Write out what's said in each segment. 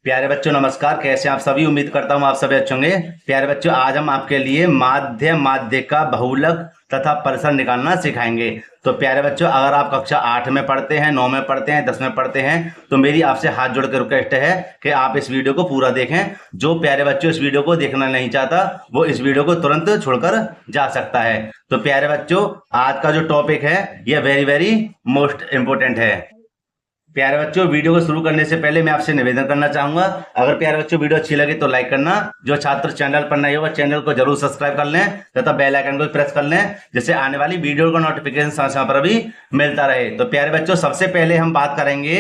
प्यारे बच्चों नमस्कार। कैसे आप सभी? उम्मीद करता हूँ आप सभी अच्छे होंगे। प्यारे बच्चों, आज हम आपके लिए माध्य का बहुलक तथा परिसर निकालना सिखाएंगे। तो प्यारे बच्चों, अगर आप कक्षा 8 में पढ़ते हैं, 9 में पढ़ते हैं, 10 में पढ़ते हैं, तो मेरी आपसे हाथ जोड़ कर रिक्वेस्ट है कि आप इस वीडियो को पूरा देखें। जो प्यारे बच्चों इस वीडियो को देखना नहीं चाहता वो इस वीडियो को तुरंत छोड़कर जा सकता है। तो प्यारे बच्चों, आज का जो टॉपिक है यह वेरी वेरी मोस्ट इम्पोर्टेंट है। प्यारे बच्चों, वीडियो को शुरू करने से पहले मैं आपसे निवेदन करना चाहूंगा, अगर प्यारे बच्चों वीडियो अच्छी लगे तो लाइक करना। जो छात्र चैनल पर नए हो चैनल को जरूर सब्सक्राइब कर लें तथा बेल आइकन को प्रेस कर लें, जिससे आने वाली वीडियो का नोटिफिकेशन समय समय पर भी मिलता रहे। तो प्यारे बच्चों, सबसे पहले हम बात करेंगे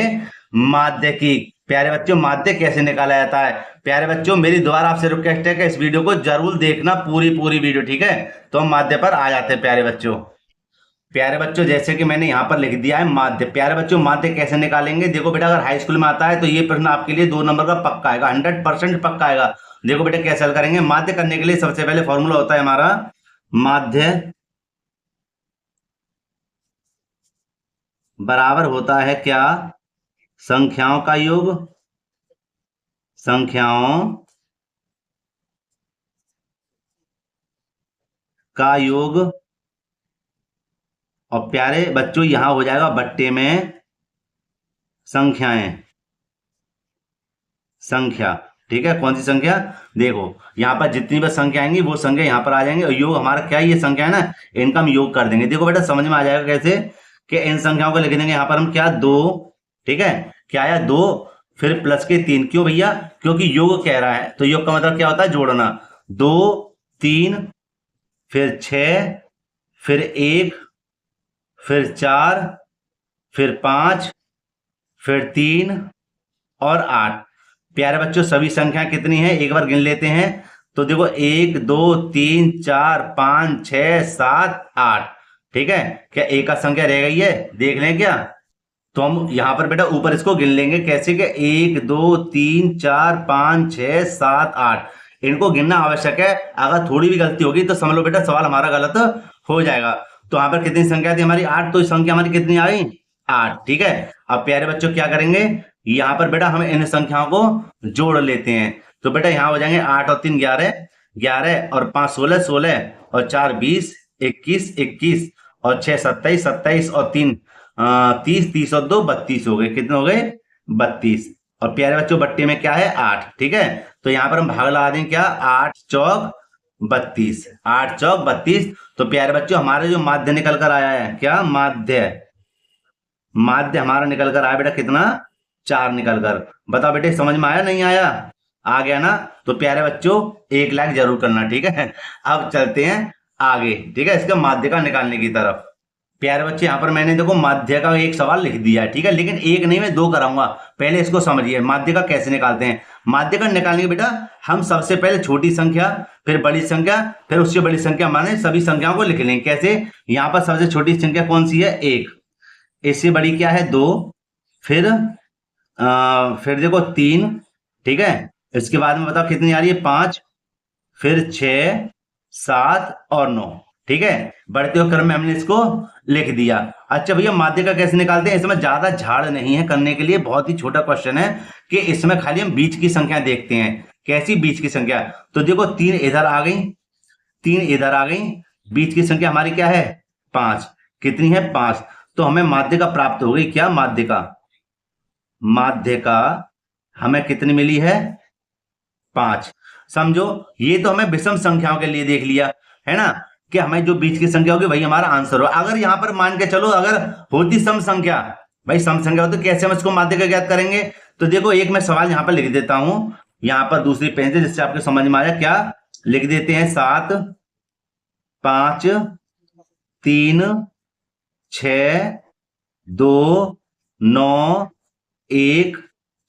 माध्य की। प्यारे बच्चों, माध्य कैसे निकाला जाता है? प्यारे बच्चों, मेरी दोबारा आपसे रिक्वेस्ट है कि इस वीडियो को जरूर देखना, पूरी वीडियो, ठीक है? तो हम माध्य पर आ जाते हैं। प्यारे बच्चों, जैसे कि मैंने यहाँ पर लिख दिया है माध्य। प्यारे बच्चों, माध्य कैसे निकालेंगे? देखो बेटा, अगर हाई स्कूल में आता है तो ये प्रश्न आपके लिए 2 नंबर का पक्का आएगा, 100% पक्का आएगा। देखो बेटा, कैसे हल करेंगे? माध्य करने के लिए सबसे पहले फॉर्मूला होता है हमारा, माध्य बराबर होता है क्या? संख्याओं का योग, संख्याओं का योग। और प्यारे बच्चों, यहां हो जाएगा बट्टे में संख्याएं, संख्या, ठीक है? कौन सी संख्या? देखो, यहाँ पर जितनी भी संख्या आएंगी वो संख्या यहाँ पर आ जाएंगे, और योग हमारा क्या है? ये संख्या है ना, इनका हम योग कर देंगे। देखो बेटा, समझ में आ जाएगा कैसे कि इन संख्याओं को लिख देंगे यहाँ पर हम क्या? 2, ठीक है? क्या आया? 2, फिर प्लस के 3। क्यों भैया? क्योंकि योग कह रहा है, तो योग का मतलब क्या होता है? जोड़ना। 2, 3, फिर 6, फिर 1, फिर 4, फिर 5, फिर 3 और 8। प्यारे बच्चों, सभी संख्या कितनी है एक बार गिन लेते हैं। तो देखो, 1, 2, 3, 4, 5, 6, 7, 8, ठीक है? क्या एक का संख्या रह गई है? देख लें क्या? तो हम यहां पर बेटा ऊपर इसको गिन लेंगे। कैसे? कि 1, 2, 3, 4, 5, 6, 7, 8, इनको गिनना आवश्यक है। अगर थोड़ी भी गलती होगी तो समझ लो बेटा सवाल हमारा गलत हो जाएगा। तो यहाँ पर कितनी संख्या थी हमारी? 8। तो संख्या हमारी कितनी आ गई? 8, ठीक है? अब प्यारे बच्चों क्या करेंगे? यहाँ पर बेटा हम इन संख्याओं को जोड़ लेते हैं। तो बेटा यहाँ हो जाएंगे 8 और 3 11, 11 और 5 16, 16 और 4 20, 21, 21 और 6 27, 27 और 3 30, 30 और 2 32 हो गए। कितने हो गए? 32। और प्यारे बच्चों, बट्टे में क्या है? 8, ठीक है? तो यहाँ पर हम भाग लगा देंगे क्या? 8 चौक 32, 8 चौक 32। तो प्यारे बच्चों, हमारा जो माध्य निकल कर आया है, क्या माध्य हमारा निकल कर आया बेटा कितना? 4 निकल कर। बताओ बेटे, समझ में आया नहीं आया? आ गया ना? तो प्यारे बच्चों, 1 लाख जरूर करना, ठीक है? अब चलते हैं आगे, ठीक है? इसका माध्य का निकालने की तरफ। प्यारे बच्चे, यहाँ पर मैंने देखो माध्य का एक सवाल लिख दिया है, ठीक है? लेकिन एक नहीं, मैं 2 कराऊंगा। पहले इसको समझिए, माध्य का कैसे निकालते हैं। माध्य का निकालने के बेटा हम सबसे पहले छोटी संख्या, फिर बड़ी संख्या, फिर उससे बड़ी संख्या, माने सभी संख्याओं को लिख लेंगे। कैसे? यहाँ पर सबसे छोटी संख्या कौन सी है? 1। इससे बड़ी क्या है? 2। फिर देखो 3, ठीक है? इसके बाद में बताओ कितनी आ रही है? 5, फिर 6, 7 और 9, ठीक है? बढ़ते हुए क्रम में हमने इसको लिख दिया। अच्छा भैया, माध्य का कैसे निकालते हैं? इसमें ज्यादा झाड़ नहीं है करने के लिए, बहुत ही छोटा क्वेश्चन है कि इसमें खाली हम बीच की संख्या देखते हैं। कैसी बीच की संख्या? तो देखो 3 इधर आ गई, 3 इधर आ गई, बीच की संख्या हमारी क्या है? 5। कितनी है? 5। तो हमें माध्य का प्राप्त हो गई। क्या? माध्य का हमें कितनी मिली है? 5। समझो, ये तो हमें विषम संख्याओं के लिए देख लिया है ना, कि हमें जो बीच की संख्या होगी वही हमारा आंसर हो। अगर यहां पर मान के चलो, अगर होती सम संख्या, भाई सम संख्या हो तो कैसे हम इसको माध्य का ज्ञात करेंगे? तो देखो, एक मैं सवाल यहां पर लिख देता हूं, यहां पर दूसरी पेन से, जिससे आपको समझ में आया। क्या लिख देते हैं? 7, 5, 3, 6, 2, 9, 1,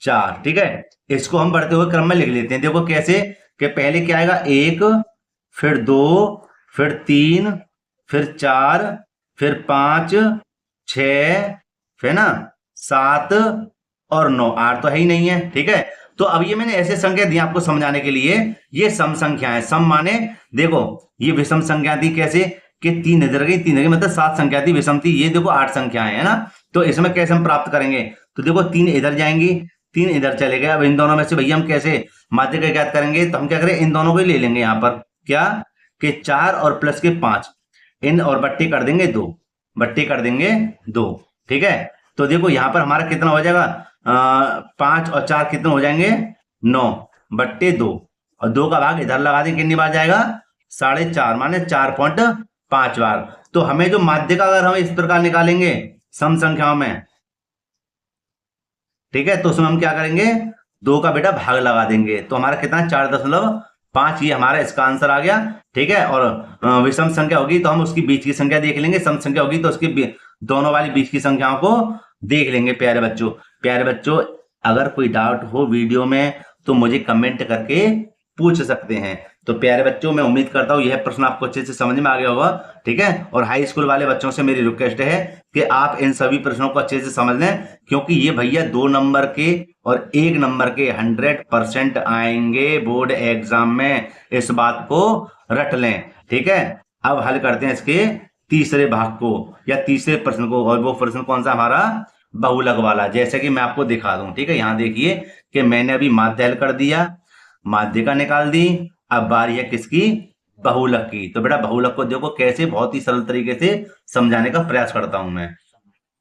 4, ठीक है? इसको हम बढ़ते हुए क्रम में लिख लेते हैं। देखो कैसे? कि पहले क्या आएगा? 1, फिर 2, फिर 3, फिर 4, फिर 5, 6, फिर ना 7 और 9। 8 तो है ही नहीं है, ठीक है? तो अब ये मैंने ऐसे संख्या दिए आपको समझाने के लिए, ये सम संख्या है। सम माने देखो, ये विषम संख्या थी। कैसे? कि 3 इधर गई, 3 गई, मतलब 7 संख्या थी, विषम थी। ये देखो 8 संख्याएं है ना। तो इसमें कैसे हम प्राप्त करेंगे? तो देखो 3 इधर जाएंगी, 3 इधर चले गए। अब इन दोनों में से भैया हम कैसे माध्य का ज्ञात करेंगे, तो हम क्या करें, इन दोनों को ही ले लेंगे यहाँ पर, क्या कि 4 और प्लस के 5, इन और बट्टे कर देंगे 2, बट्टे कर देंगे 2, ठीक है। तो देखो यहाँ पर हमारा कितना हो जाएगा, 5 और 4 कितने हो जाएंगे, 9 बट्टे 2, और 2 का भाग इधर लगा देंगे, कितनी बार जाएगा, 4.5, माने 4.5 बार। तो हमें जो माध्य का अगर हम इस प्रकार निकालेंगे सम संख्याओं में, ठीक है, तो उसमें हम क्या करेंगे, 2 का बेटा भाग लगा देंगे, तो हमारा कितना 4.5, ये हमारा इसका आंसर आ गया, ठीक है। और विषम संख्या होगी तो हम उसकी बीच की संख्या देख लेंगे, सम संख्या होगी तो उसकी दोनों वाली बीच की संख्याओं को देख लेंगे। प्यारे बच्चों अगर कोई डाउट हो वीडियो में तो मुझे कमेंट करके पूछ सकते हैं। तो प्यारे बच्चों, मैं उम्मीद करता हूं यह प्रश्न आपको अच्छे से समझ में आ गया होगा, ठीक है। और हाई स्कूल वाले बच्चों से मेरी रिक्वेस्ट है कि आप इन सभी प्रश्नों को अच्छे से समझ लें, क्योंकि ये भैया 2 नंबर के और 1 नंबर के 100% आएंगे बोर्ड एग्जाम में, इस बात को रट लें, ठीक है। अब हल करते हैं इसके तीसरे भाग को या तीसरे प्रश्न को, और वो प्रश्न कौन सा, हमारा बहुलक वाला, जैसे कि मैं आपको दिखा दूं, ठीक है। यहाँ देखिए कि मैंने अभी माध्य हल कर दिया, माध्यिका निकाल दी, अब बारी है किसकी, बहुलक की। तो बेटा बहुलक को देखो कैसे बहुत ही सरल तरीके से समझाने का प्रयास करता हूं मैं।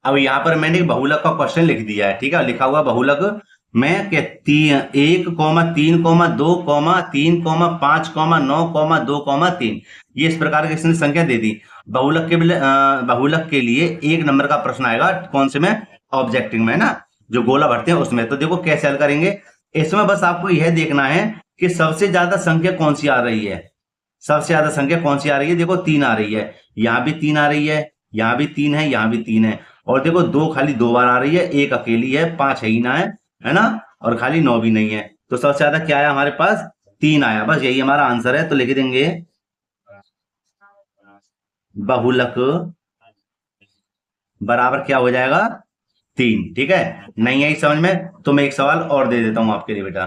अब यहाँ पर मैंने बहुलक का क्वेश्चन लिख दिया है, ठीक है, लिखा हुआ बहुलक में के 1, 3, 2, 3, 5, 9, 2, 3, ये इस प्रकार की इसने संख्या दे दी। बहुलक के लिए 1 नंबर का प्रश्न आएगा, कौन से में, ऑब्जेक्टिव में ना, जो गोला भरते हैं उसमें। तो देखो कैसे हल करेंगे, इसमें बस आपको यह देखना है कि सबसे ज्यादा संख्या कौन सी आ रही है, सबसे ज्यादा संख्या कौन सी आ रही है। देखो 3 आ रही है, यहां भी 3 आ रही है, यहां भी 3 है, यहां भी 3 है, और देखो 2 खाली 2 बार आ रही है, 1 अकेली है, 5 है ही ना, है ना, और खाली 9 भी नहीं है। तो सबसे ज्यादा क्या आया हमारे पास, 3 आया, बस यही हमारा आंसर है। तो लिख देंगे बहुलक बराबर क्या हो जाएगा, 3, ठीक है। नहीं आई समझ में तो मैं एक सवाल और दे देता हूं आपके लिए बेटा।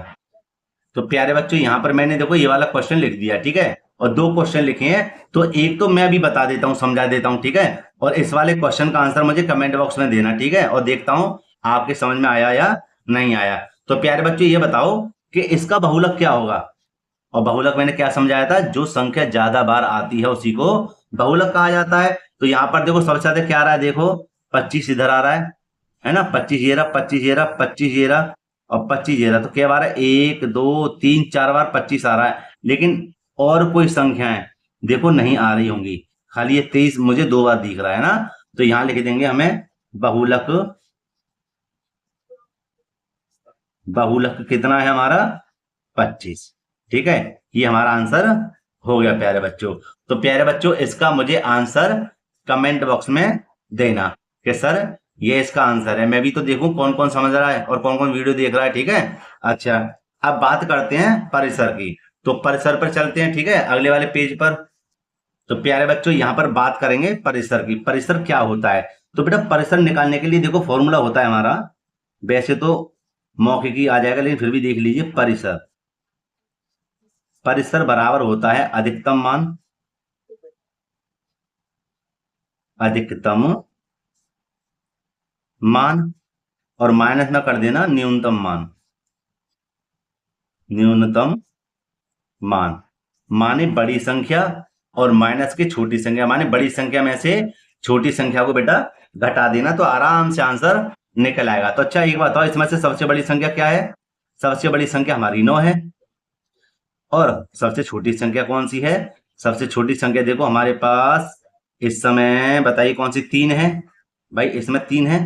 तो प्यारे बच्चों यहाँ पर मैंने देखो ये वाला क्वेश्चन लिख दिया, ठीक है, और 2 क्वेश्चन लिखे हैं, तो एक तो मैं अभी बता देता हूँ, समझा देता हूँ, ठीक है, और इस वाले क्वेश्चन का आंसर मुझे कमेंट बॉक्स में देना, ठीक है, और देखता हूं आपके समझ में आया या नहीं आया। तो प्यारे बच्चों ये बताओ कि इसका बहुलक क्या होगा, और बहुलक मैंने क्या समझाया था, जो संख्या ज्यादा बार आती है उसी को बहुलक कहा जाता है। तो यहाँ पर देखो सबसे ज्यादा क्या आ रहा है, देखो 25 इधर आ रहा है ना, 25 ये रहा, 25 ये रहा, 25 ये रहा, और 25 ये रहा, तो क्या बार है, 1, 2, 3, 4 बार 25 आ रहा है। लेकिन और कोई संख्याएं देखो नहीं आ रही होंगी, खाली ये 23 मुझे 2 बार दिख रहा है ना। तो यहां लिख देंगे हमें बहुलक, बहुलक कितना है हमारा, 25, ठीक है, ये हमारा आंसर हो गया प्यारे बच्चों। तो प्यारे बच्चों इसका मुझे आंसर कमेंट बॉक्स में देना कि सर ये इसका आंसर है, मैं भी तो देखूं कौन कौन समझ रहा है और कौन कौन वीडियो देख रहा है, ठीक है। अच्छा अब बात करते हैं परिसर की, तो परिसर पर चलते हैं, ठीक है, अगले वाले पेज पर। तो प्यारे बच्चों यहां पर बात करेंगे परिसर की, परिसर क्या होता है। तो बेटा परिसर निकालने के लिए देखो फॉर्मूला होता है हमारा, वैसे तो मौखिक ही आ जाएगा लेकिन फिर भी देख लीजिए, परिसर, परिसर बराबर होता है अधिकतम मान, अधिकतम मान, और माइनस में कर देना न्यूनतम मान, न्यूनतम मान, माने बड़ी संख्या, और माइनस की छोटी संख्या, माने बड़ी संख्या में से छोटी संख्या को बेटा घटा देना, तो आराम से आंसर निकल आएगा। तो अच्छा एक बात बताओ, इसमें से सबसे बड़ी संख्या क्या है, सबसे बड़ी संख्या हमारी 9 है, और सबसे छोटी संख्या कौन सी है, सबसे छोटी संख्या देखो हमारे पास इस समय बताइए कौन सी, 3 है भाई, इसमें 3 है,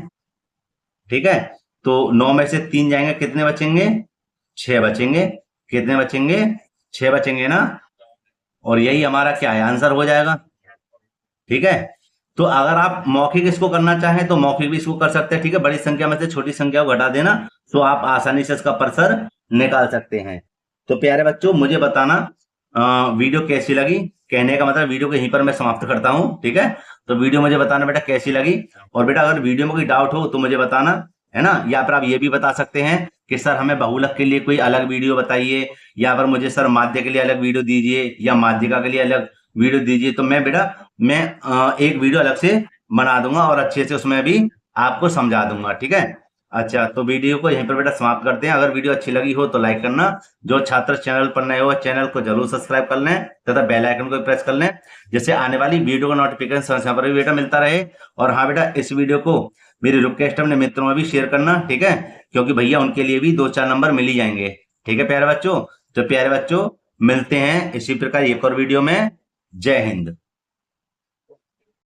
ठीक है। तो 9 में से 3 जाएंगे, कितने बचेंगे, 6 बचेंगे, कितने बचेंगे, 6 बचेंगे ना, और यही हमारा क्या है, आंसर हो जाएगा, ठीक है। तो अगर आप मौखिक इसको करना चाहें तो मौखिक भी इसको कर सकते हैं, ठीक है, बड़ी संख्या में से छोटी संख्या को घटा देना, तो आप आसानी से इसका परिसर निकाल सकते हैं। तो प्यारे बच्चों मुझे बताना वीडियो कैसी लगी, कहने का मतलब वीडियो को यहीं पर मैं समाप्त करता हूं, ठीक है। तो वीडियो मुझे बताना बेटा कैसी लगी, और बेटा अगर वीडियो में कोई डाउट हो तो मुझे बताना, है ना, या फिर आप ये भी बता सकते हैं कि सर हमें बहुलक के लिए कोई अलग वीडियो बताइए, या फिर मुझे सर माध्य के लिए अलग वीडियो दीजिए, या माध्यिका के लिए अलग वीडियो दीजिए। तो मैं बेटा मैं एक वीडियो अलग से बना दूंगा और अच्छे से उसमें भी आपको समझा दूंगा, ठीक है। अच्छा, तो वीडियो को यहीं पर बेटा समाप्त करते हैं। अगर वीडियो अच्छी लगी हो तो लाइक करना, जो छात्र चैनल पर नए हो चैनल को जरूर सब्सक्राइब कर लें तथा बेल आइकन को प्रेस कर लें, जिससे आने वाली वीडियो का नोटिफिकेशन समय पर भी बेटा मिलता रहे। और हाँ बेटा, इस वीडियो को मेरी रिक्वेस्ट है अपने मित्रों में भी शेयर करना, ठीक है, क्योंकि भैया उनके लिए भी 2-4 नंबर मिल ही जाएंगे। ठीक है प्यारे बच्चों, तो प्यारे बच्चों मिलते हैं इसी प्रकार एक और वीडियो में। जय हिंद।